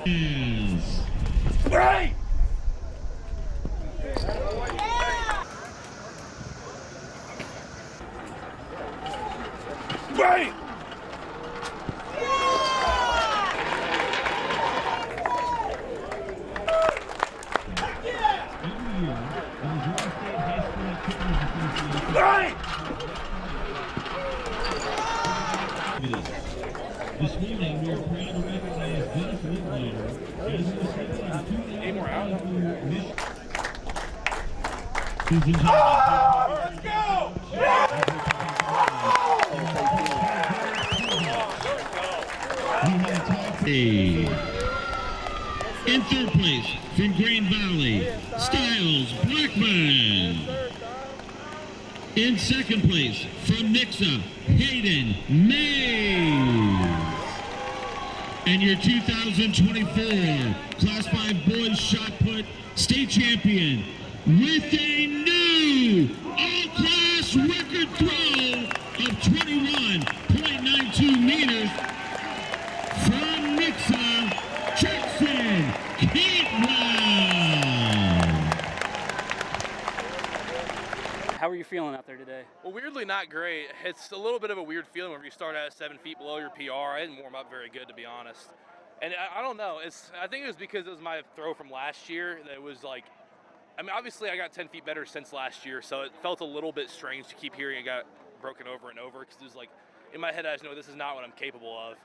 Right! Right! Right! This morning, we are proud to recognize Dennis Whitlander as the recipient of the 2024 Let's go! In third place, from Green Valley, Styles Blackman. In second place, from Nixa, Hayden Mays. And your 2024 Class 5 Boys Shot Put State Champion with a new all-class record throw of 21.92 meters from Nixa, Jackson Keatwell. How are you feeling out there today? Well, weirdly not great. It's a little bit of a weird feeling when you start at 7 feet below your PR. I didn't warm up very good, to be honest. And I don't know. I think it was because it was my throw from last year that it was like, I mean, obviously I got 10 feet better since last year, so it felt a little bit strange to keep hearing it got broken over and over because it was like, in my head I just know this is not what I'm capable of.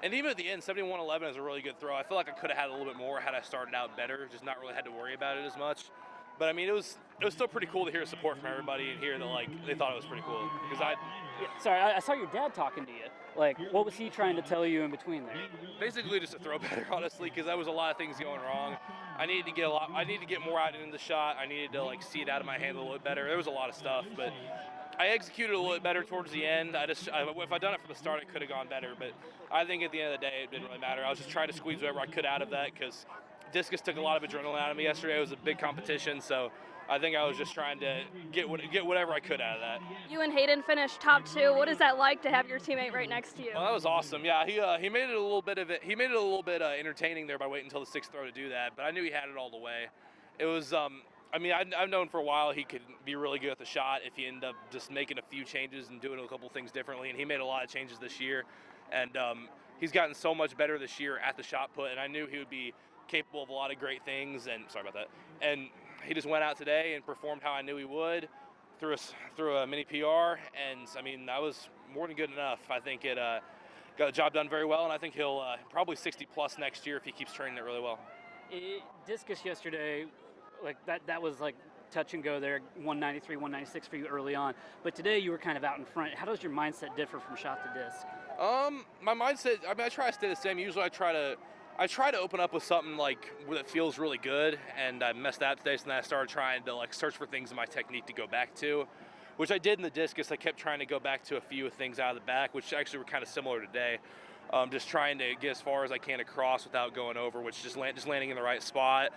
And even at the end, 71.11 is a really good throw. I feel like I could have had a little bit more had I started out better, just not really had to worry about it as much. But I mean, it was still pretty cool to hear support from everybody and hear that like they thought it was pretty cool. Because Sorry, I saw your dad talking to you. Like, what was he trying to tell you in between there? basically just to throw better, honestly, because there was a lot of things going wrong. I needed to get more out into the shot. I needed to like see it out of my hand a little bit better. There was a lot of stuff, but I executed a little bit better towards the end. If I'd done it from the start, it could have gone better. But I think at the end of the day, it didn't really matter. I was just trying to squeeze whatever I could out of that because discus took a lot of adrenaline out of me yesterday. It was a big competition, so I think I was just trying to get whatever I could out of that. You and Hayden finished top 2. What is that like to have your teammate right next to you? Well, that was awesome. Yeah, he made it a little bit entertaining there by waiting until the 6th throw to do that. But I knew he had it all the way. It was I mean, I've known for a while he could be really good at the shot if he ended up just making a few changes and doing a couple things differently. And he made a lot of changes this year, and he's gotten so much better this year at the shot put. And I knew he would be capable of a lot of great things. And sorry about that. And he just went out today and performed how I knew he would through a mini PR, and I mean that was more than good enough. I think it got the job done very well, and I think he'll probably 60 plus next year if he keeps training it really well. Discus yesterday, like that was like touch and go there, 193, 196 for you early on, but today you were kind of out in front. How does your mindset differ from shot to disc? My mindset, I mean, I try to stay the same. Usually I try to open up with something like that feels really good, and I messed that today, so then I started trying to like search for things in my technique to go back to, which I did in the discus. I kept trying to go back to a few things out of the back, which actually were kind of similar today. Just trying to get as far as I can across without going over, which just landing in the right spot,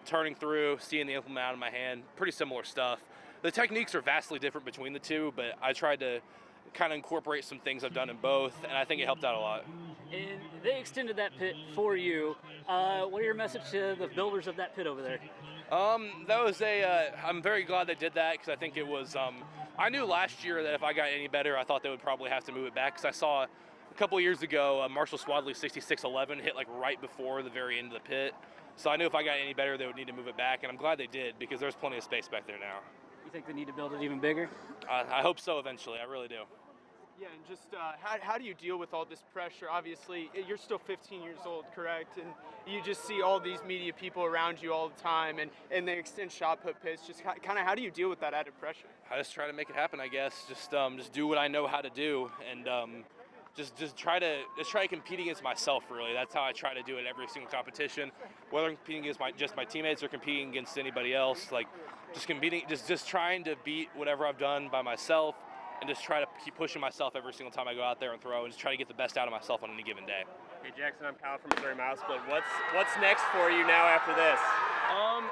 turning through, seeing the implement out of my hand, pretty similar stuff. The techniques are vastly different between the two, but I tried to kind of incorporate some things I've done in both, and I think it helped out a lot. And they extended that pit for you. What are your message to the builders of that pit over there? That was I'm very glad they did that, because I think it was, I knew last year that if I got any better, I thought they would probably have to move it back, because I saw a couple of years ago, Marshall Swadley 66.11 hit like right before the very end of the pit. So I knew if I got any better, they would need to move it back, and I'm glad they did, because there's plenty of space back there now. You think they need to build it even bigger? I hope so eventually, I really do. Yeah, and just how do you deal with all this pressure? Obviously, you're still 15 years old, correct? And you just see all these media people around you all the time, and they extend shot put pits. Just kind of how do you deal with that added pressure? I just try to make it happen, I guess. Just do what I know how to do, and just try to compete against myself. Really, that's how I try to do it every single competition. Whether I'm competing against just my teammates or competing against anybody else, like just trying to beat whatever I've done by myself. And just try to keep pushing myself every single time I go out there and throw, and just try to get the best out of myself on any given day. Hey Jackson, I'm Kyle from Missouri Mile Split. What's next for you now after this? I'm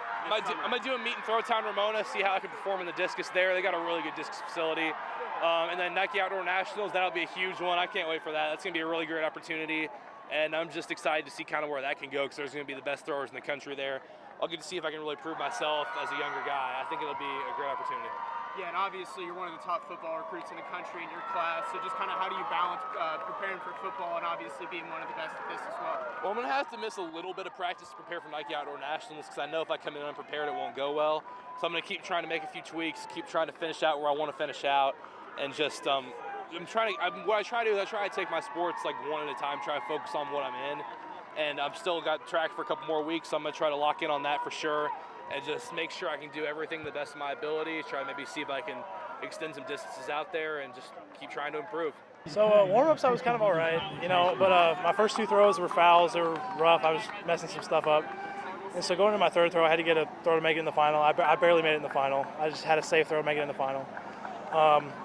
gonna do a meet in Throwtown, Ramona, see how I can perform in the discus there. They got a really good discus facility. And then Nike Outdoor Nationals, that'll be a huge one. I can't wait for that. That's gonna be a really great opportunity. and I'm just excited to see kind of where that can go because there's going to be the best throwers in the country there. I'll get to see if I can really prove myself as a younger guy. I think it'll be a great opportunity. Yeah, and obviously you're one of the top football recruits in the country in your class. So just kind of how do you balance preparing for football and obviously being one of the best at this as well? Well, I'm going to have to miss a little bit of practice to prepare for Nike Outdoor Nationals because I know if I come in unprepared, it won't go well. So I'm going to keep trying to make a few tweaks, keep trying to finish out where I want to finish out, and just what I try to do is I try to take my sports like one at a time, try to focus on what I'm in. And I've still got track for a couple more weeks, so I'm going to try to lock in on that for sure and just make sure I can do everything to the best of my ability, try to maybe see if I can extend some distances out there and just keep trying to improve. So warm-ups I was kind of all right, but my first 2 throws were fouls. They were rough. I was messing some stuff up. And so going to my 3rd throw, I had to get a throw to make it in the final. I barely made it in the final. I just had a safe throw to make it in the final.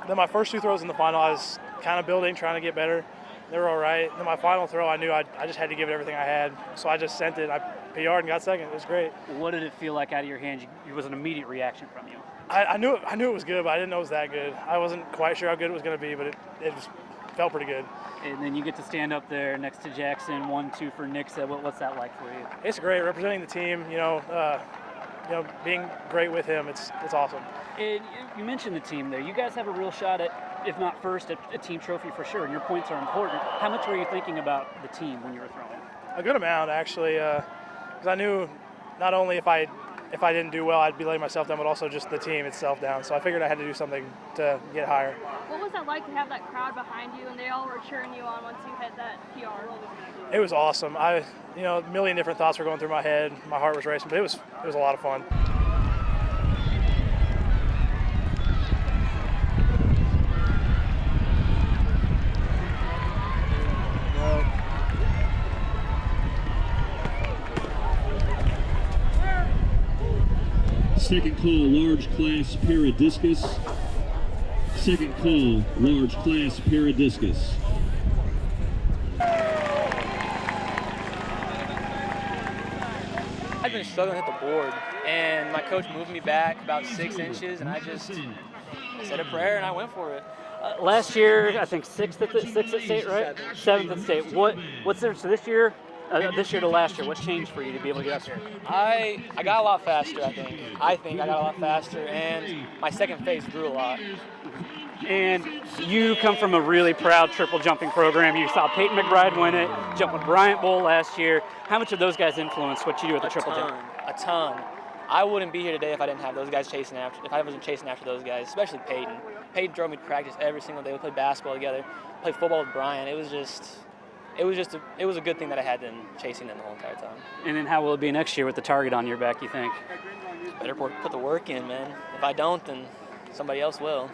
Then my first 2 throws in the final, I was kind of building, trying to get better. They were all right. Then my final throw, I knew I just had to give it everything I had. So I just sent it. I PR'd and got second. It was great. What did it feel like out of your hands? It was an immediate reaction from you. I knew it was good, but I didn't know it was that good. I wasn't quite sure how good it was going to be, but it just felt pretty good. And then you get to stand up there next to Jackson, 1-2 for Nixa. What's that like for you? It's great representing the team. Being great with him. It's awesome. And you mentioned the team there. You guys have a real shot at, if not first, a team trophy for sure. And your points are important. How much were you thinking about the team when you were throwing? A good amount, actually, because I knew not only if I didn't do well, I'd be letting myself down, but also just the team itself down. So I figured I had to do something to get higher. What was it like to have that crowd behind you and they all were cheering you on once you hit that PR? It was awesome. A million different thoughts were going through my head. My heart was racing, but it was a lot of fun. Second call, large class paradiscus. Second call, large class paradiscus. I've been struggling to hit the board, and my coach moved me back about 6 inches, and I just said a prayer and I went for it. Last year, I think sixth at state, right? Seventh at state. What's there? So this year to last year, what changed for you to be able to get up here? I got a lot faster, I think I got a lot faster, and my second phase grew a lot. And you come from a really proud triple jumping program. You saw Peyton McBride win it, jump with Bryant Bowl last year. How much of those guys influenced what you do with the triple jump? A ton. I wouldn't be here today if I didn't have those guys chasing after. If I wasn't chasing after those guys, especially Peyton. Peyton drove me to practice every single day. We played basketball together, played football with Bryant. It was a good thing that I had them chasing them the whole entire time. And then how will it be next year with the target on your back, you think? Better put the work in, man. If I don't, then somebody else will.